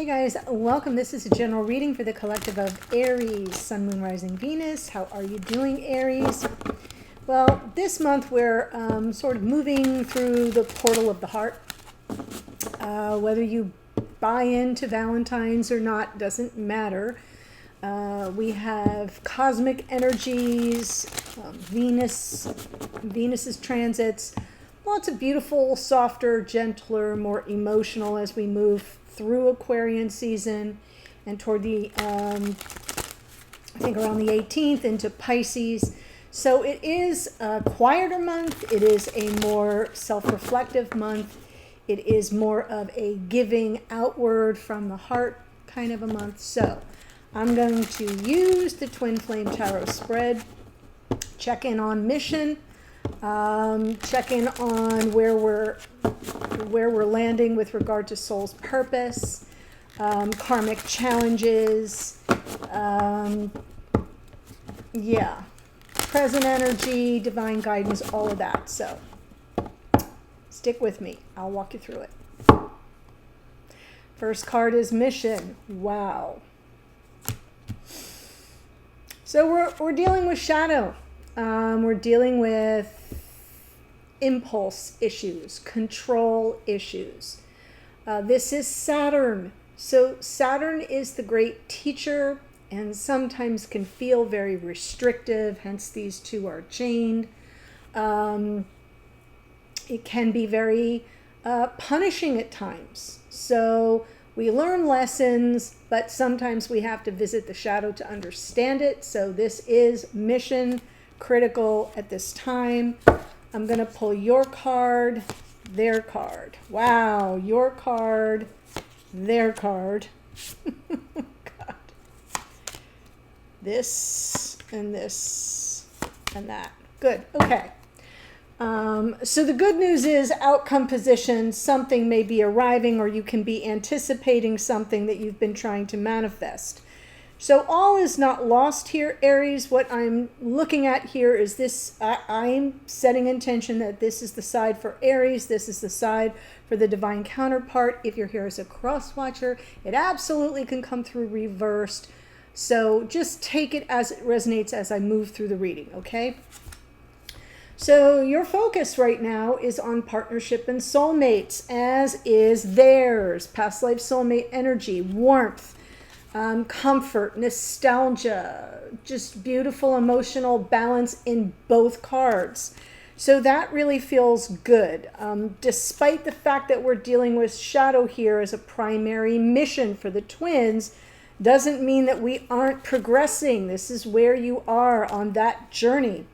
Hey guys, welcome. This is a general reading for the collective of Aries, Sun, Moon, Rising, Venus. How are you doing, Aries? Well, this month we're sort of moving through the portal of the heart. Whether you buy into Valentine's or not doesn't matter. We have cosmic energies, Venus's transits, lots of beautiful, softer, gentler, more emotional as we move through Aquarian season and toward the, I think around the 18th into Pisces. So it is a quieter month. It is a more self-reflective month. It is more of a giving outward from the heart kind of a month. So I'm going to use the Twin Flame Tarot spread, check in on mission, check in on where we're landing with regard to soul's purpose, karmic challenges, present energy, divine guidance, all of that. So stick with me. I'll walk you through it. First card is mission. Wow. So we're dealing with shadow. We're dealing with impulse issues, control issues. This is Saturn. So Saturn is the great teacher and sometimes can feel very restrictive, hence these two are chained. It can be very punishing at times. So we learn lessons, but sometimes we have to visit the shadow to understand it. So this is mission critical at this time. I'm going to pull your card, their card. Wow, your card, their card. God. This and that. Good. Okay. So the good news is outcome position, something may be arriving or you can be anticipating something that you've been trying to manifest. So all is not lost here, Aries. What I'm looking at here is this. I'm setting intention that this is the side for Aries. This is the side for the divine counterpart. If you're here as a cross watcher, it absolutely can come through reversed. So just take it as it resonates as I move through the reading, okay? So your focus right now is on partnership and soulmates, as is theirs. Past life soulmate energy, warmth, comfort, nostalgia, just beautiful emotional balance in both cards. So that really feels good. Despite the fact that we're dealing with shadow here as a primary mission for the twins, doesn't mean that we aren't progressing. This is where you are on that journey.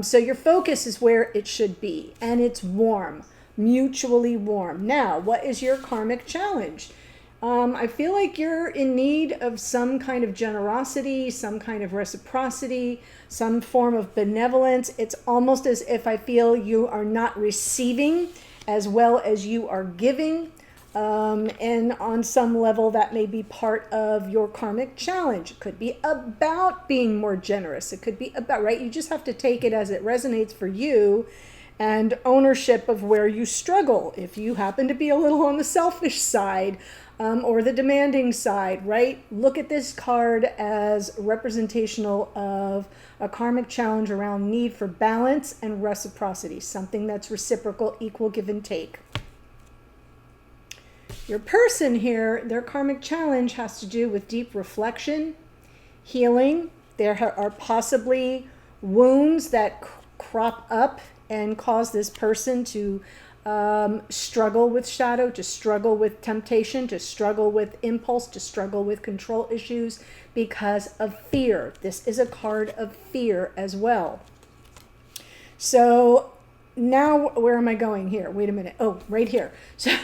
So your focus is where it should be, and it's warm, mutually warm. Now, what is your karmic challenge? I feel like you're in need of some kind of generosity, some kind of reciprocity, some form of benevolence. It's almost as if I feel you are not receiving as well as you are giving. And on some level, that may be part of your karmic challenge. It could be about being more generous. It could be about, right? You just have to take it as it resonates for you, and ownership of where you struggle. If you happen to be a little on the selfish side, or the demanding side, right? Look at this card as representational of a karmic challenge around need for balance and reciprocity, something that's reciprocal, equal give and take. Your person here, their karmic challenge has to do with deep reflection, healing. There are possibly wounds that crop up and cause this person to struggle with shadow, to struggle with temptation, to struggle with impulse, to struggle with control issues because of fear. This is a card of fear as well. So now, where am I going here? Wait a minute. Oh, right here. So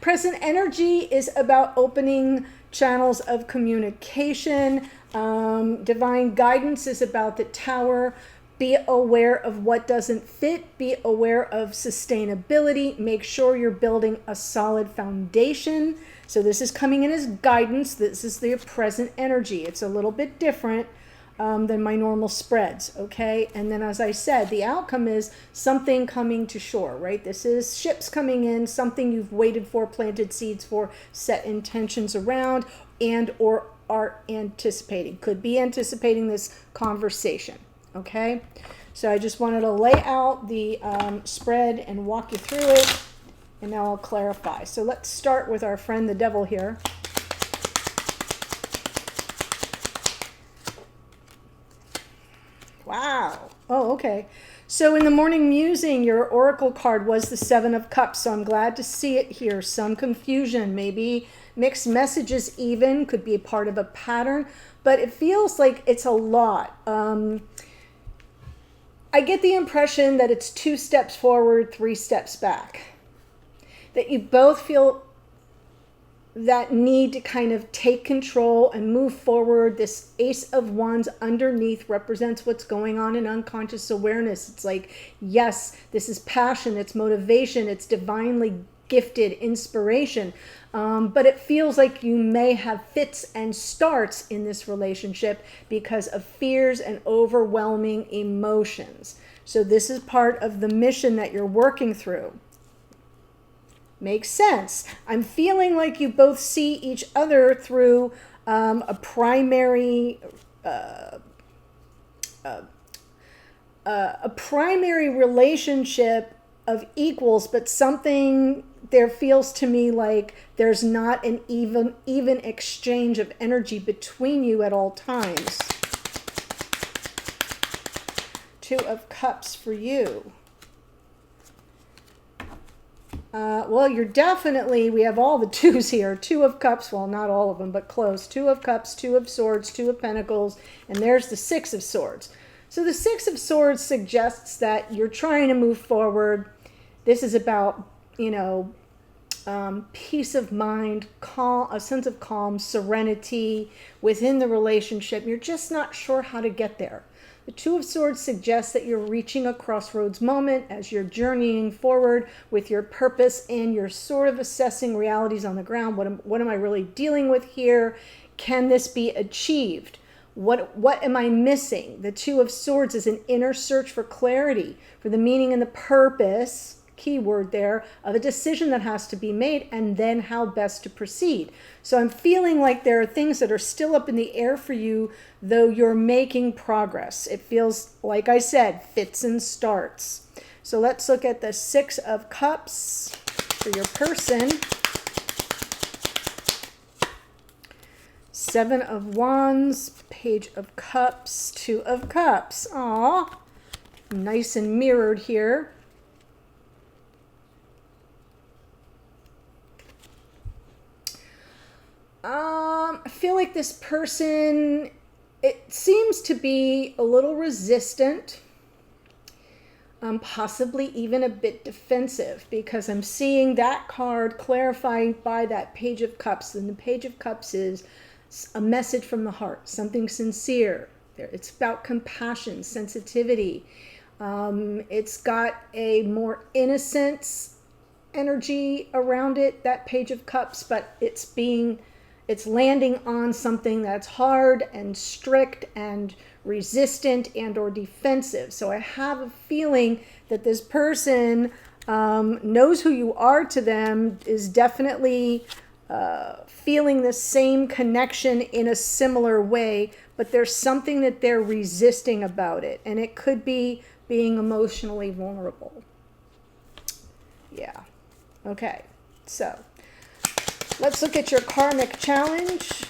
present energy is about opening channels of communication. Divine guidance is about the tower. Be aware of what doesn't fit. Be aware of sustainability. Make sure you're building a solid foundation. So this is coming in as guidance. This is the present energy. It's a little bit different. than my normal spreads, okay? And then, as I said, the outcome is something coming to shore, right? This is ships coming in, something you've waited for, planted seeds for, set intentions around, and or are anticipating. Could be anticipating this conversation, okay? So I just wanted to lay out the spread and walk you through it, and now I'll clarify. So let's start with our friend the devil here. Wow. Oh, okay. So in the morning musing, your oracle card was the Seven of Cups. So I'm glad to see it here. Some confusion, maybe mixed messages even, could be a part of a pattern, but it feels like it's a lot. I get the impression that it's 2 steps forward, 3 steps back. That you both feel that need to kind of take control and move forward. This Ace of Wands underneath represents what's going on in unconscious awareness. It's like, yes, this is passion, it's motivation, it's divinely gifted inspiration. But it feels like you may have fits and starts in this relationship because of fears and overwhelming emotions. So this is part of the mission that you're working through. Makes sense. I'm feeling like you both see each other through a primary relationship of equals, but something there feels to me like there's not an even exchange of energy between you at all times. 2 of Cups for you. Well, you're definitely, we have all the 2s here. 2 of Cups, well, not all of them, but close. 2 of Cups, 2 of Swords, 2 of Pentacles, and there's the 6 of Swords. So the 6 of Swords suggests that you're trying to move forward. This is about, peace of mind, calm, a sense of calm, serenity within the relationship. You're just not sure how to get there. The 2 of Swords suggests that you're reaching a crossroads moment as you're journeying forward with your purpose, and you're sort of assessing realities on the ground. What am I really dealing with here? Can this be achieved? What am I missing? The 2 of Swords is an inner search for clarity, for the meaning and the purpose, key word there, of a decision that has to be made, and then how best to proceed. So I'm feeling like there are things that are still up in the air for you, though you're making progress. It feels, like I said, fits and starts. So let's look at the 6 of Cups for your person. 7 of Wands, Page of Cups, 2 of Cups. Aw, nice and mirrored here. I feel like this person, it seems to be a little resistant, possibly even a bit defensive, because I'm seeing that card clarified by that Page of Cups, and the Page of Cups is a message from the heart, something sincere. It's about compassion, sensitivity. It's got a more innocent energy around it, that Page of Cups, but it's landing on something that's hard and strict and resistant and or defensive. So I have a feeling that this person knows who you are to them, is definitely feeling the same connection in a similar way, but there's something that they're resisting about it, and it could be being emotionally vulnerable. Yeah. Okay. So let's look at your karmic challenge.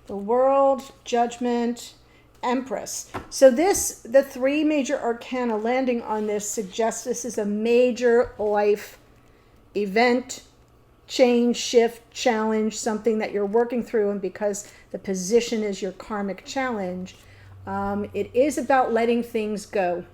The World, Judgment, Empress. So the 3 major arcana landing on this suggests this is a major life event, change, shift, challenge, something that you're working through. And because the position is your karmic challenge, it is about letting things go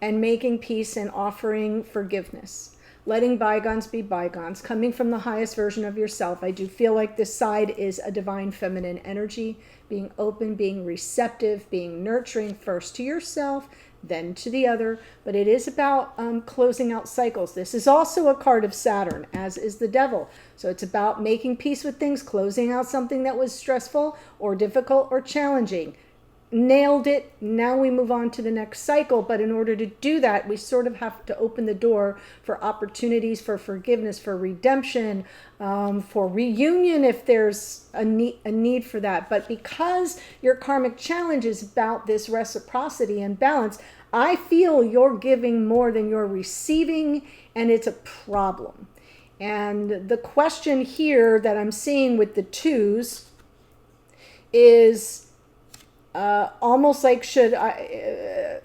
and making peace and offering forgiveness. Letting bygones be bygones, coming from the highest version of yourself. I do feel like this side is a divine feminine energy, being open, being receptive, being nurturing first to yourself, then to the other, but it is about closing out cycles. This is also a card of Saturn, as is the Devil. So it's about making peace with things, closing out something that was stressful or difficult or challenging. Nailed it. Now we move on to the next cycle. But in order to do that, we sort of have to open the door for opportunities for forgiveness, for redemption, for reunion if there's a need for that. But because your karmic challenge is about this reciprocity and balance, I feel you're giving more than you're receiving, and it's a problem. And the question here that I'm seeing with the twos is almost like, should I,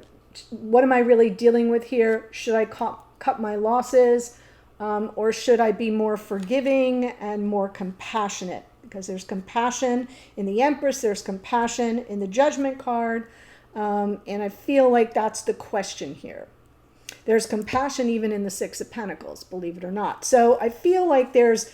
what am I really dealing with here? Should I cut my losses, or should I be more forgiving and more compassionate? Because there's compassion in the Empress, there's compassion in the Judgment card, and I feel like that's the question here. There's compassion even in the Six of Pentacles, believe it or not. So I feel like there's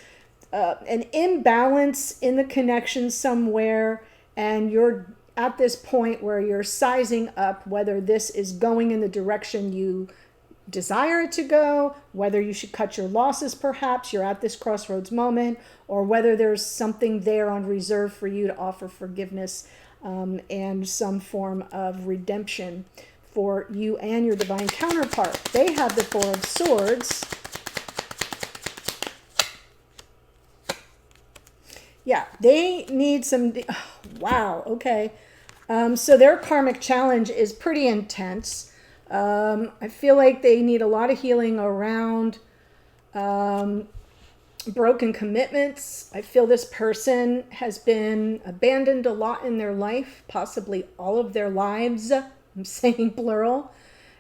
an imbalance in the connection somewhere, and you're at this point where you're sizing up whether this is going in the direction you desire it to go, whether you should cut your losses perhaps, you're at this crossroads moment, or whether there's something there on reserve for you to offer forgiveness and some form of redemption for you and your divine counterpart. They have the Four of Swords. Yeah, they need some, wow, okay. So their karmic challenge is pretty intense. I feel like they need a lot of healing around broken commitments. I feel this person has been abandoned a lot in their life, possibly all of their lives. I'm saying plural.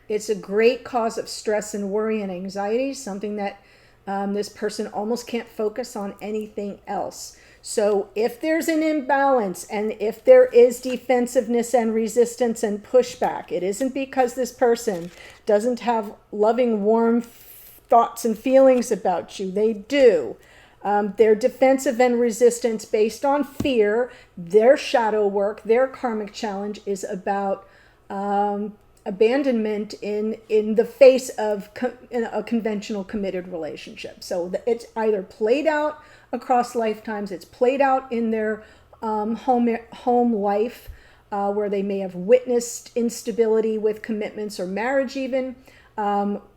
It's a great cause of stress and worry and anxiety, something that this person almost can't focus on anything else. So if there's an imbalance and if there is defensiveness and resistance and pushback, it isn't because this person doesn't have loving, warm thoughts and feelings about you. They do. They're defensive and resistance based on fear. Their shadow work, their karmic challenge is about abandonment in the face of a conventional committed relationship. So it's either played out across lifetimes, it's played out in their home life, where they may have witnessed instability with commitments or marriage even,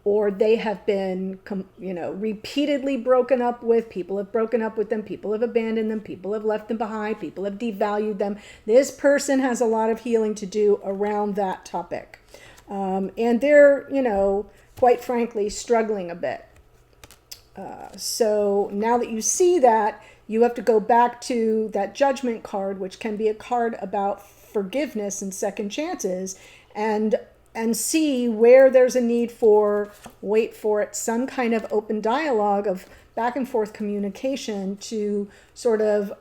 or they have been repeatedly broken up with. People have broken up with them, people have abandoned them, people have left them behind, people have devalued them. This person has a lot of healing to do around that topic, and they're quite frankly struggling a bit. So now that you see that, you have to go back to that Judgment card, which can be a card about forgiveness and second chances, and see where there's a need for, wait for it, some kind of open dialogue of back and forth communication to sort of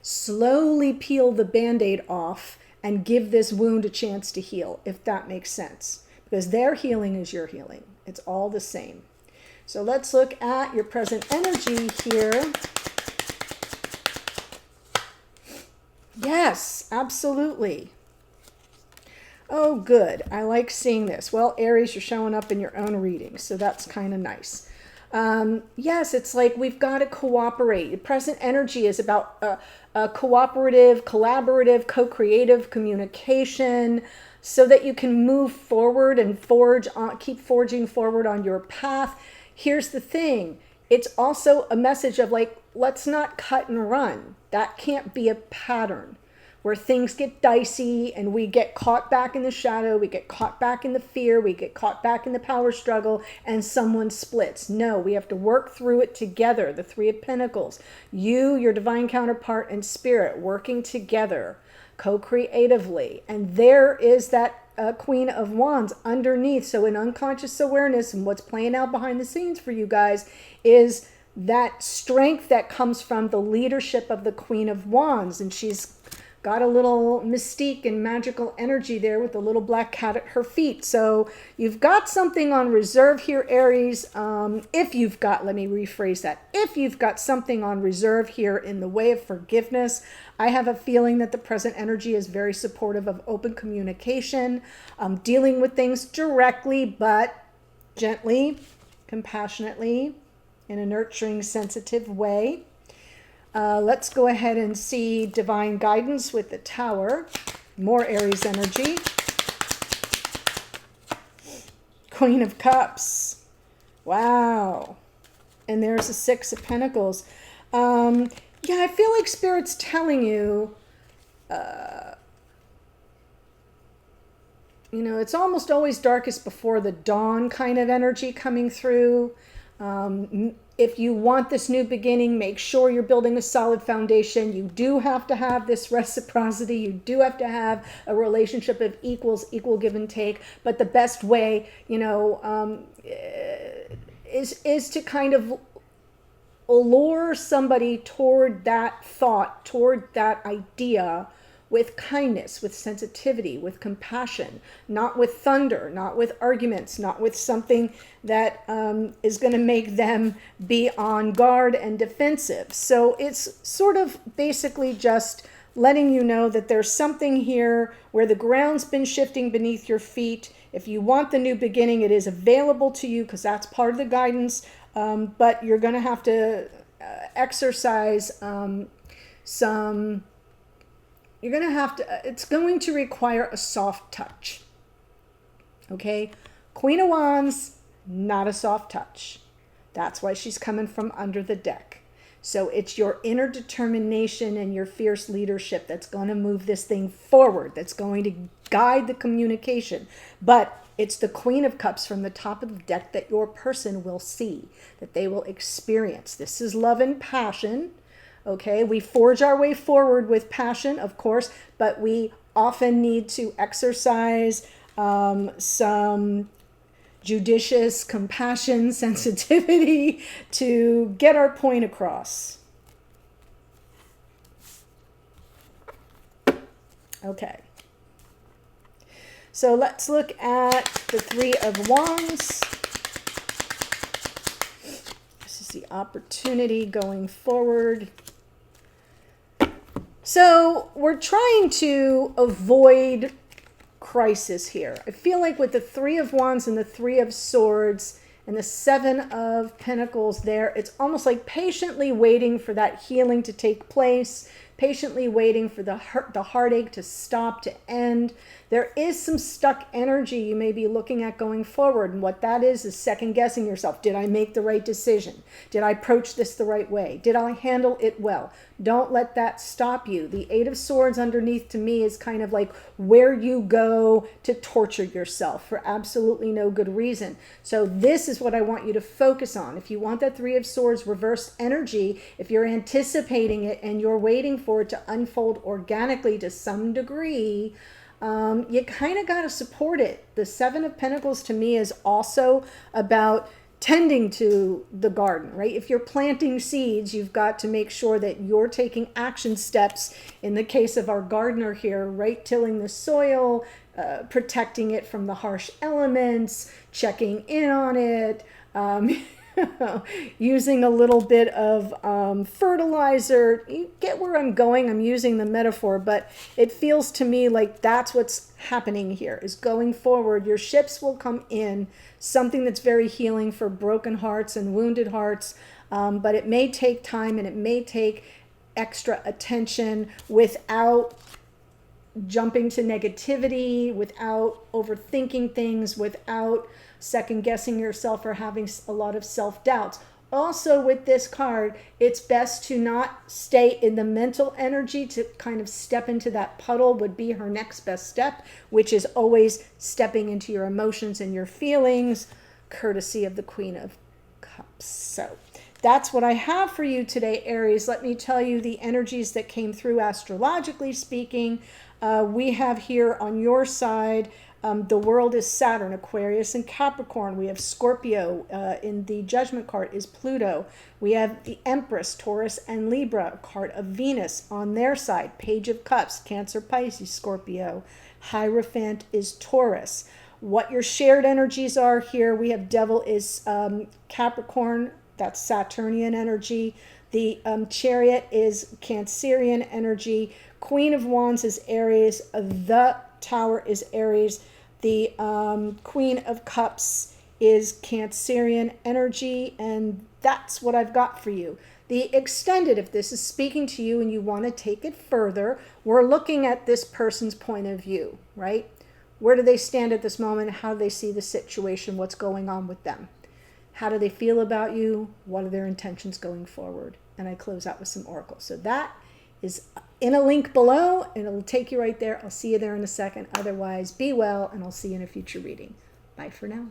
slowly peel the Band-Aid off and give this wound a chance to heal, if that makes sense. Because their healing is your healing. It's all the same. So let's look at your present energy here. Yes, absolutely. Oh, good. I like seeing this. Well, Aries, you're showing up in your own reading, so that's kind of nice. Yes, it's like we've got to cooperate. Your present energy is about a cooperative, collaborative, co-creative communication so that you can move forward and keep forging forward on your path. Here's the thing. It's also a message of like, let's not cut and run. That can't be a pattern where things get dicey and we get caught back in the shadow, we get caught back in the fear, we get caught back in the power struggle, and someone splits. No, we have to work through it together. The Three of Pentacles, you, your divine counterpart, and spirit working together co-creatively. And there is that Queen of Wands underneath. So in unconscious awareness, and what's playing out behind the scenes for you guys is that strength that comes from the leadership of the Queen of Wands. And she's got a little mystique and magical energy there with the little black cat at her feet. So you've got something on reserve here, Aries. If you've got, let me rephrase that. If you've got something on reserve here in the way of forgiveness, I have a feeling that the present energy is very supportive of open communication, dealing with things directly, but gently, compassionately, in a nurturing, sensitive way. Let's go ahead and see divine guidance with the Tower. More Aries energy. Queen of Cups. Wow. And there's the Six of Pentacles. Yeah, I feel like Spirit's telling you, it's almost always darkest before the dawn kind of energy coming through. If you want this new beginning, make sure you're building a solid foundation. You do have to have this reciprocity. You do have to have a relationship of equal give and take. But the best way, is to kind of allure somebody toward that thought, toward that idea, with kindness, with sensitivity, with compassion, not with thunder, not with arguments, not with something that is going to make them be on guard and defensive. So it's sort of basically just letting you know that there's something here where the ground's been shifting beneath your feet. If you want the new beginning, it is available to you because that's part of the guidance, but you're going to have to exercise it's going to require a soft touch. Okay? Queen of Wands, not a soft touch. That's why she's coming from under the deck. So it's your inner determination and your fierce leadership that's going to move this thing forward, that's going to guide the communication. But it's the Queen of Cups from the top of the deck that your person will see, that they will experience. This is love and passion. Okay, we forge our way forward with passion, of course, but we often need to exercise some judicious compassion, sensitivity to get our point across. Okay. So let's look at the Three of Wands. This is the opportunity going forward. So we're trying to avoid crisis here. I feel like with the Three of Wands and the Three of Swords and the Seven of Pentacles there, it's almost like patiently waiting for that healing to take place, patiently waiting for the heartache to stop, to end. There is some stuck energy you may be looking at going forward. And what that is second guessing yourself. Did I make the right decision? Did I approach this the right way? Did I handle it well? Don't let that stop you. The Eight of Swords underneath to me is kind of like where you go to torture yourself for absolutely no good reason. So this is what I want you to focus on. If you want that Three of Swords reversed energy, if you're anticipating it and you're waiting for it to unfold organically to some degree, you kind of got to support it. The Seven of Pentacles to me is also about tending to the garden, right? If you're planting seeds, you've got to make sure that you're taking action steps. In the case of our gardener here, right? Tilling the soil, protecting it from the harsh elements, checking in on it, using a little bit of fertilizer. You get where I'm going. I'm using the metaphor, but it feels to me like that's what's happening here, is going forward. Your ships will come in, something that's very healing for broken hearts and wounded hearts, but it may take time and it may take extra attention without jumping to negativity, without overthinking things, without second guessing yourself or having a lot of self-doubts. Also with this card, it's best to not stay in the mental energy. To kind of step into that puddle would be her next best step, which is always stepping into your emotions and your feelings, courtesy of the Queen of Cups. So that's what I have for you today, Aries. Let me tell you the energies that came through astrologically speaking. We have here on your side The world is Saturn, Aquarius, and Capricorn. We have Scorpio. In the Judgment card is Pluto. We have the Empress, Taurus, and Libra, a card of Venus on their side. Page of Cups, Cancer, Pisces, Scorpio. Hierophant is Taurus. What your shared energies are here, we have Devil is Capricorn, that's Saturnian energy. The Chariot is Cancerian energy. Queen of Wands is Aries. The Tower is Aries. The Queen of Cups is Cancerian energy, and that's what I've got for you. The extended, if this is speaking to you and you want to take it further, we're looking at this person's point of view, right? Where do they stand at this moment? How do they see the situation? What's going on with them? How do they feel about you? What are their intentions going forward? And I close out with some oracles. So that is in a link below, and it'll take you right there. I'll see you there in a second. Otherwise, be well, and I'll see you in a future reading. Bye for now.